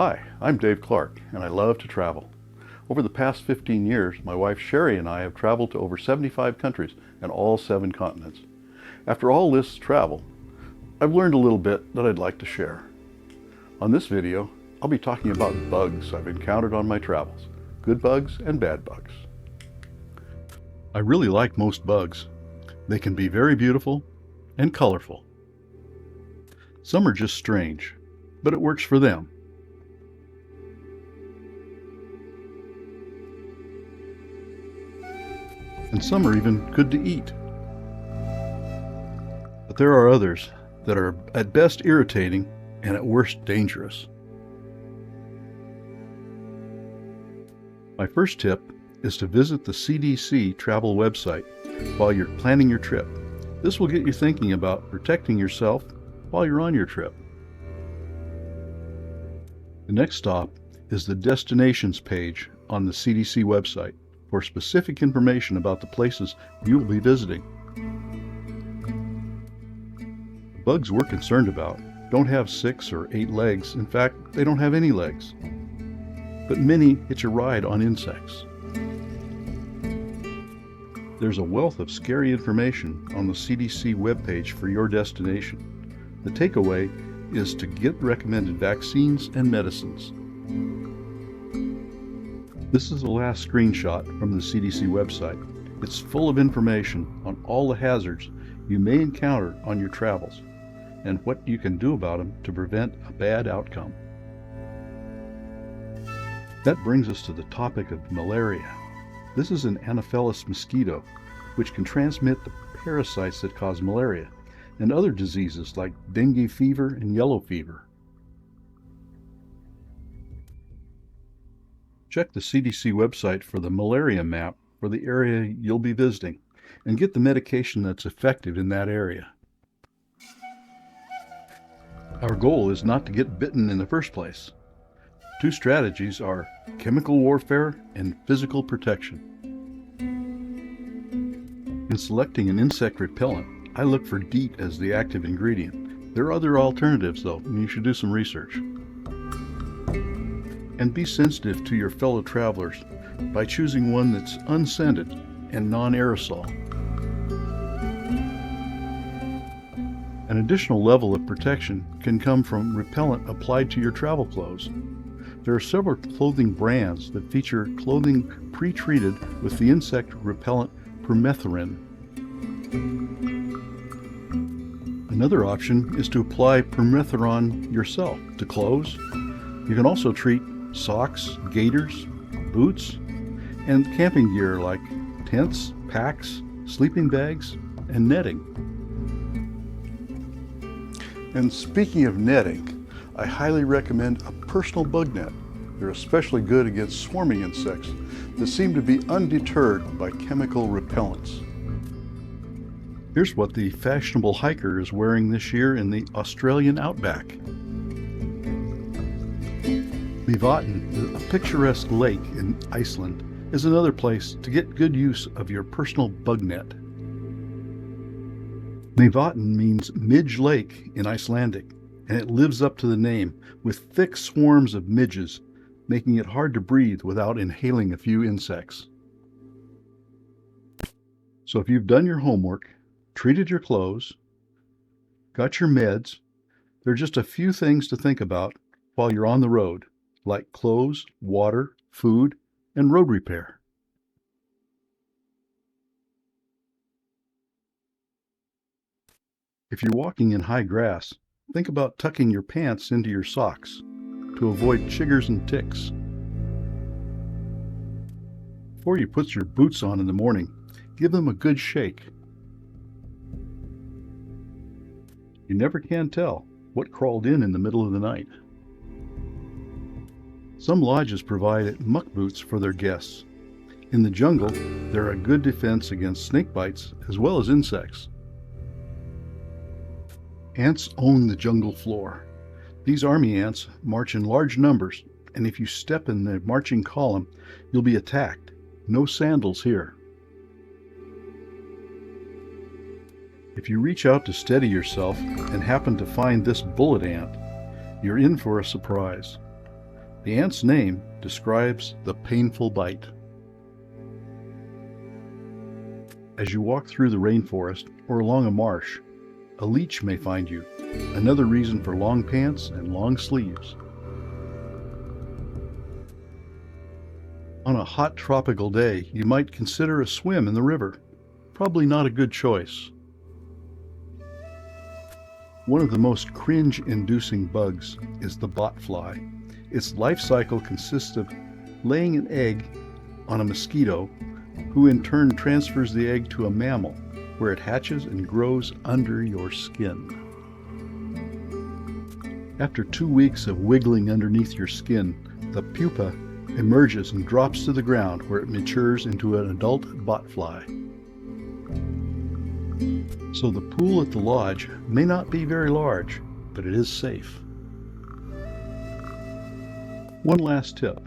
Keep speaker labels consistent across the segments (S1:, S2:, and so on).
S1: Hi, I'm Dave Clark, and I love to travel. Over the past 15 years, my wife Sherry and I have traveled to over 75 countries and all 7 continents. After all this travel, I've learned a little bit that I'd like to share. On this video, I'll be talking about bugs I've encountered on my travels, good bugs and bad bugs. I really like most bugs. They can be very beautiful and colorful. Some are just strange, but it works for them. And some are even good to eat. But there are others that are at best irritating and at worst dangerous. My first tip is to visit the CDC travel website while you're planning your trip. This will get you thinking about protecting yourself while you're on your trip. The next stop is the destinations page on the CDC website for specific information about the places you will be visiting. The bugs we're concerned about don't have 6 or 8 legs. In fact, they don't have any legs. But many hitch a ride on insects. There's a wealth of scary information on the CDC webpage for your destination. The takeaway is to get recommended vaccines and medicines. This is the last screenshot from the CDC website. It's full of information on all the hazards you may encounter on your travels and what you can do about them to prevent a bad outcome. That brings us to the topic of malaria. This is an Anopheles mosquito, which can transmit the parasites that cause malaria and other diseases like dengue fever and yellow fever. Check the CDC website for the malaria map for the area you'll be visiting and get the medication that's effective in that area. Our goal is not to get bitten in the first place. 2 strategies are chemical warfare and physical protection. In selecting an insect repellent, I look for DEET as the active ingredient. There are other alternatives though, and you should do some research. And be sensitive to your fellow travelers by choosing one that's unscented and non-aerosol. An additional level of protection can come from repellent applied to your travel clothes. There are several clothing brands that feature clothing pre-treated with the insect repellent permethrin. Another option is to apply permethrin yourself to clothes. You can also treat socks, gaiters, boots, and camping gear like tents, packs, sleeping bags, and netting. And speaking of netting, I highly recommend a personal bug net. They're especially good against swarming insects that seem to be undeterred by chemical repellents. Here's what the fashionable hiker is wearing this year in the Australian outback. Mývatn, a picturesque lake in Iceland, is another place to get good use of your personal bug net. Mývatn means midge lake in Icelandic, and it lives up to the name with thick swarms of midges, making it hard to breathe without inhaling a few insects. So if you've done your homework, treated your clothes, got your meds, there are just a few things to think about while you're on the road, like clothes, water, food, and road repair. If you're walking in high grass, think about tucking your pants into your socks to avoid chiggers and ticks. Before you put your boots on in the morning, give them a good shake. You never can tell what crawled in the middle of the night. Some lodges provide muck boots for their guests. In the jungle, they're a good defense against snake bites as well as insects. Ants own the jungle floor. These army ants march in large numbers, and if you step in the marching column, you'll be attacked. No sandals here. If you reach out to steady yourself and happen to find this bullet ant, you're in for a surprise. The ant's name describes the painful bite. As you walk through the rainforest or along a marsh, a leech may find you, another reason for long pants and long sleeves. On a hot tropical day, you might consider a swim in the river. Probably not a good choice. One of the most cringe-inducing bugs is the botfly. Its life cycle consists of laying an egg on a mosquito, who in turn transfers the egg to a mammal, where it hatches and grows under your skin. After 2 weeks of wiggling underneath your skin, the pupa emerges and drops to the ground, where it matures into an adult botfly. So the pool at the lodge may not be very large, but it is safe. One last tip.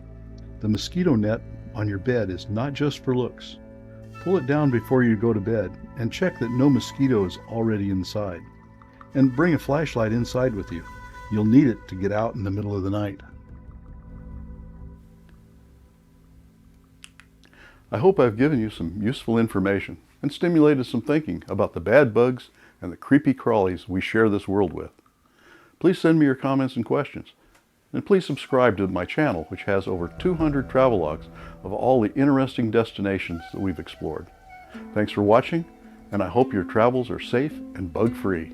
S1: The mosquito net on your bed is not just for looks. Pull it down before you go to bed and check that no mosquito is already inside. And bring a flashlight inside with you. You'll need it to get out in the middle of the night. I hope I've given you some useful information and stimulated some thinking about the bad bugs and the creepy crawlies we share this world with. Please send me your comments and questions. And please subscribe to my channel, which has over 200 travelogues of all the interesting destinations that we've explored. Thanks for watching, and I hope your travels are safe and bug-free.